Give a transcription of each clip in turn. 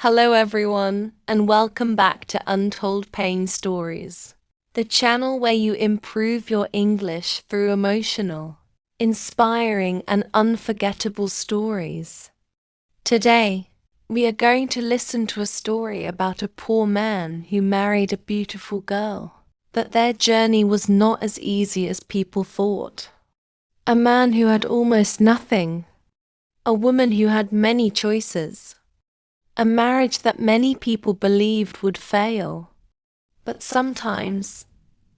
Hello everyone, and welcome back to Untold Pain Stories, the channel where you improve your English through emotional, inspiring and unforgettable stories. Today, we are going to listen to a story about a poor man who married a beautiful girl, but their journey was not as easy as people thought. A man who had almost nothing, a woman who had many choices, a marriage that many people believed would fail. But sometimes,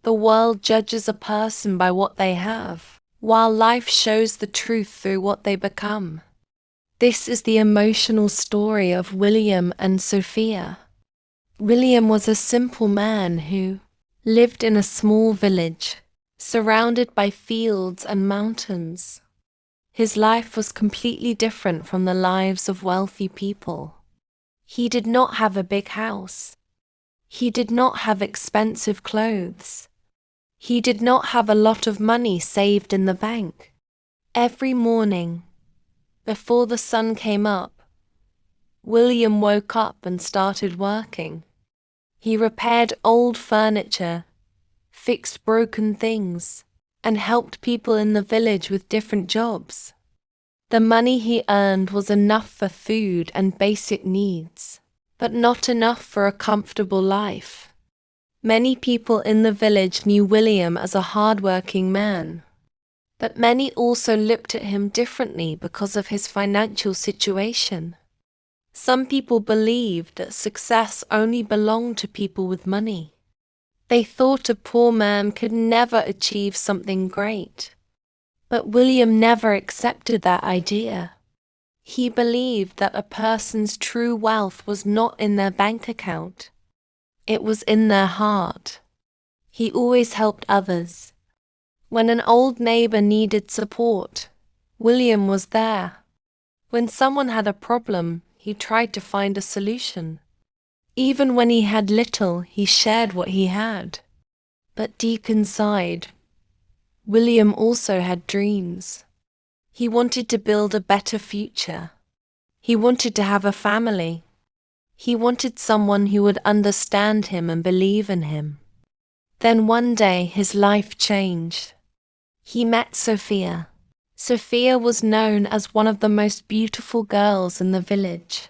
the world judges a person by what they have, while life shows the truth through what they become. This is the emotional story of William and Sophia. William was a simple man who lived in a small village, surrounded by fields and mountains. His life was completely different from the lives of wealthy people. He did not have a big house. He did not have expensive clothes. He did not have a lot of money saved in the bank. Every morning, before the sun came up, William woke up and started working. He repaired old furniture, fixed broken things, and helped people in the village with different jobs. The money he earned was enough for food and basic needs, but not enough for a comfortable life. Many people in the village knew William as a hard-working man, but many also looked at him differently because of his financial situation. Some people believed that success only belonged to people with money. They thought a poor man could never achieve something great. But William never accepted that idea. He believed that a person's true wealth was not in their bank account. It was in their heart. He always helped others. When an old neighbor needed support, William was there. When someone had a problem, he tried to find a solution. Even when he had little, he shared what he had. But deep inside, William also had dreams. He wanted to build a better future. He wanted to have a family. He wanted someone who would understand him and believe in him. Then one day his life changed. He met Sophia. Sophia was known as one of the most beautiful girls in the village.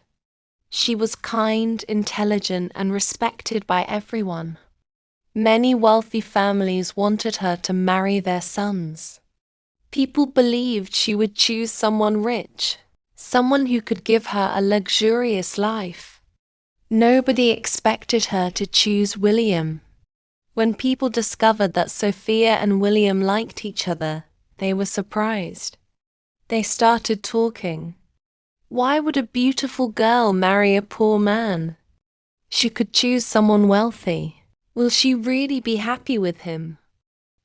She was kind, intelligent, and respected by everyone. Many wealthy families wanted her to marry their sons. People believed she would choose someone rich, someone who could give her a luxurious life. Nobody expected her to choose William. When people discovered that Sophia and William liked each other, they were surprised. They started talking. Why would a beautiful girl marry a poor man? She could choose someone wealthy. Will she really be happy with him?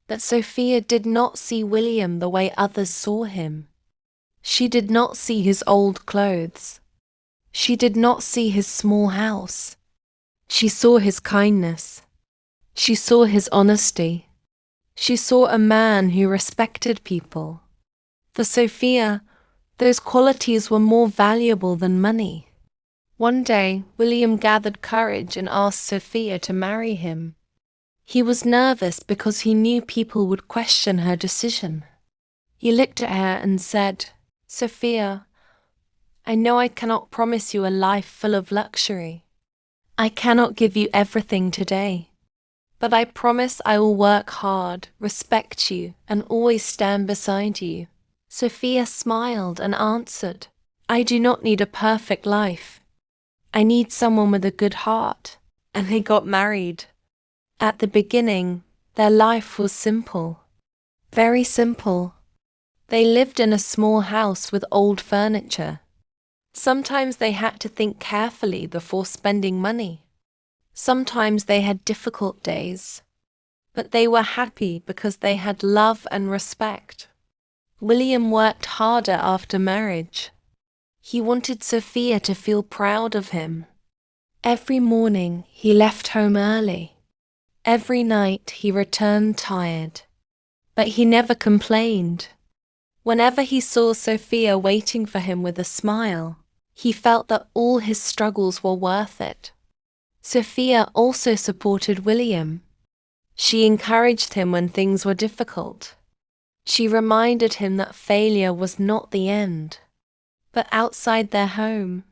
But Sophia did not see William the way others saw him. She did not see his old clothes. She did not see his small house. She saw his kindness. She saw his honesty. She saw a man who respected people. For Sophia, those qualities were more valuable than money. One day, William gathered courage and asked Sophia to marry him. He was nervous because he knew people would question her decision. He looked at her and said, "Sophia, I know I cannot promise you a life full of luxury. I cannot give you everything today. But I promise I will work hard, respect you, and always stand beside you." Sophia smiled and answered, "I do not need a perfect life. I need someone with a good heart." And they got married. At the beginning, their life was simple. Very simple. They lived in a small house with old furniture. Sometimes they had to think carefully before spending money. Sometimes they had difficult days. But they were happy because they had love and respect. William worked harder after marriage. He wanted Sophia to feel proud of him. Every morning he left home early. Every night he returned tired. But he never complained. Whenever he saw Sophia waiting for him with a smile, He felt that all his struggles were worth it. Sophia also supported William. She encouraged him when things were difficult. She reminded him that failure was not the end. But outside their home,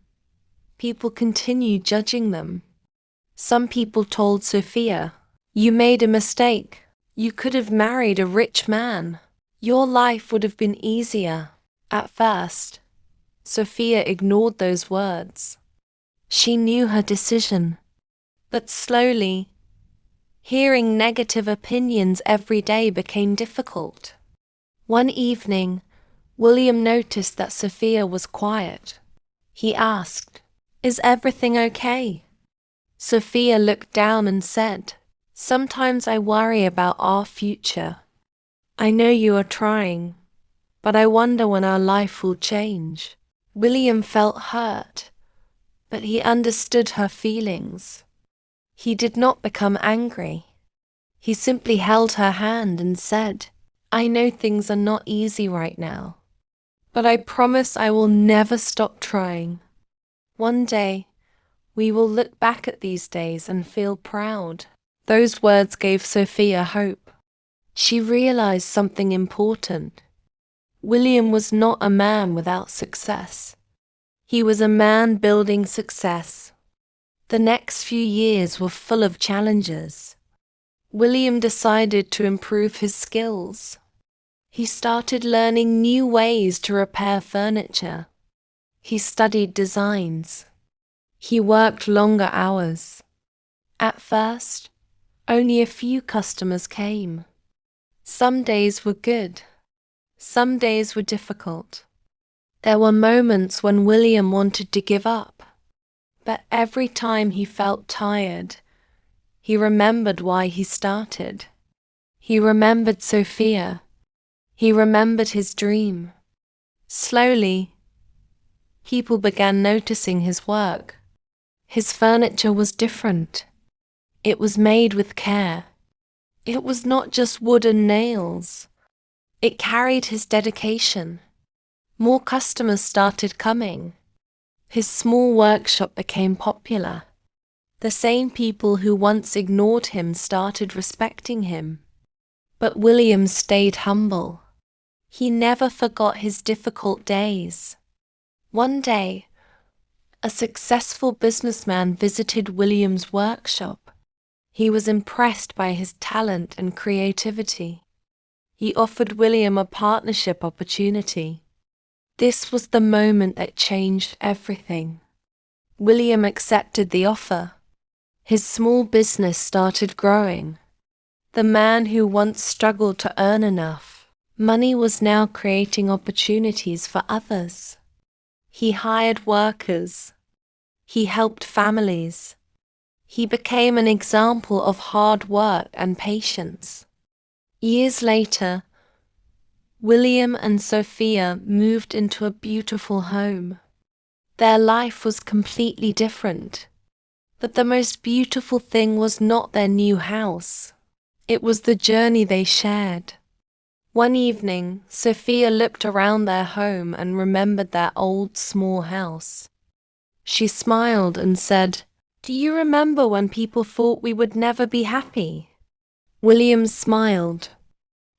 people continued judging them. Some people told Sophia, "You made a mistake. You could have married a rich man. Your life would have been easier." At first, Sophia ignored those words. She knew her decision. But slowly, hearing negative opinions every day became difficult. One evening, William noticed that Sophia was quiet. He asked, "Is everything okay?" Sophia looked down and said, "Sometimes I worry about our future. I know you are trying, but I wonder when our life will change." William felt hurt, but he understood her feelings. He did not become angry. He simply held her hand and said, "I know things are not easy right now, but I promise I will never stop trying. One day, we will look back at these days and feel proud." Those words gave Sophia hope. She realized something important. William was not a man without success. He was a man building success. The next few years were full of challenges. William decided to improve his skills. He started learning new ways to repair furniture. He studied designs. He worked longer hours. At first, only a few customers came. Some days were good. Some days were difficult. There were moments when William wanted to give up. But every time he felt tired, he remembered why he started. He remembered Sophia. He remembered his dream. Slowly, people began noticing his work. His furniture was different. It was made with care. It was not just wood and nails. It carried his dedication. More customers started coming. His small workshop became popular. The same people who once ignored him started respecting him. But William stayed humble. He never forgot his difficult days. One day, a successful businessman visited William's workshop. He was impressed by his talent and creativity. He offered William a partnership opportunity. This was the moment that changed everything. William accepted the offer. His small business started growing. The man who once struggled to earn enough money was now creating opportunities for others. He hired workers. He helped families. He became an example of hard work and patience. Years later, William and Sophia moved into a beautiful home. Their life was completely different. But the most beautiful thing was not their new house. It was the journey they shared. One evening, Sophia looked around their home and remembered their old small house. She smiled and said, "Do you remember when people thought we would never be happy?" William smiled.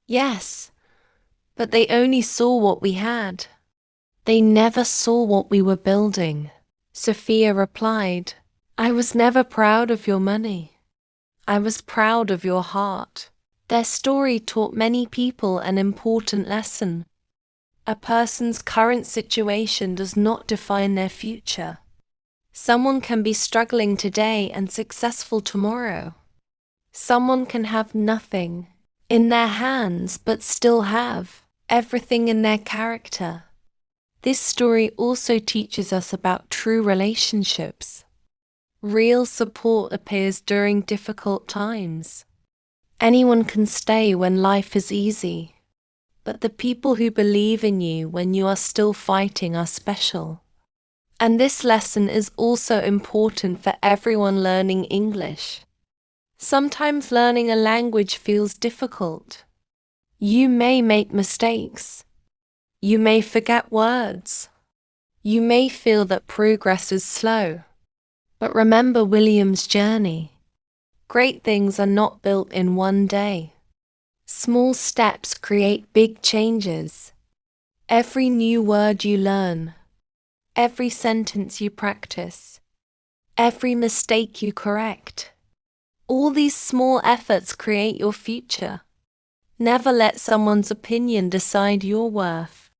"Yes, but they only saw what we had. They never saw what we were building." Sophia replied, "I was never proud of your money. I was proud of your heart." Their story taught many people an important lesson. A person's current situation does not define their future. Someone can be struggling today and successful tomorrow. Someone can have nothing in their hands but still have everything in their character. This story also teaches us about true relationships. Real support appears during difficult times. Anyone can stay when life is easy, but the people who believe in you when you are still fighting are special. And this lesson is also important for everyone learning English. Sometimes learning a language feels difficult. You may make mistakes. You may forget words. You may feel that progress is slow, but remember William's journey. Great things are not built in one day. Small steps create big changes. Every new word you learn, every sentence you practice, every mistake you correct, all these small efforts create your future. Never let someone's opinion decide your worth.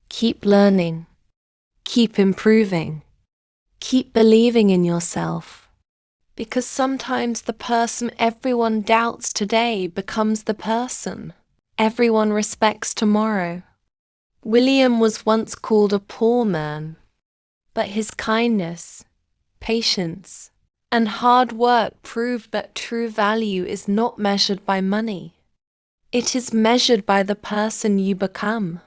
Keep learning. Keep improving. Keep believing in yourself. Because sometimes the person everyone doubts today becomes the person everyone respects tomorrow. William was once called a poor man, but his kindness, patience, and hard work proved that true value is not measured by money. It is measured by the person you become.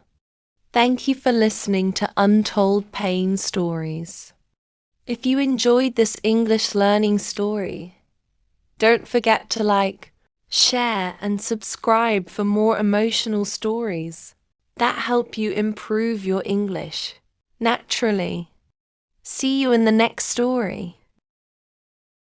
Thank you for listening to Untold Pain Stories. If you enjoyed this English learning story, don't forget to like, share, and subscribe for more emotional stories that help you improve your English naturally. See you in the next story.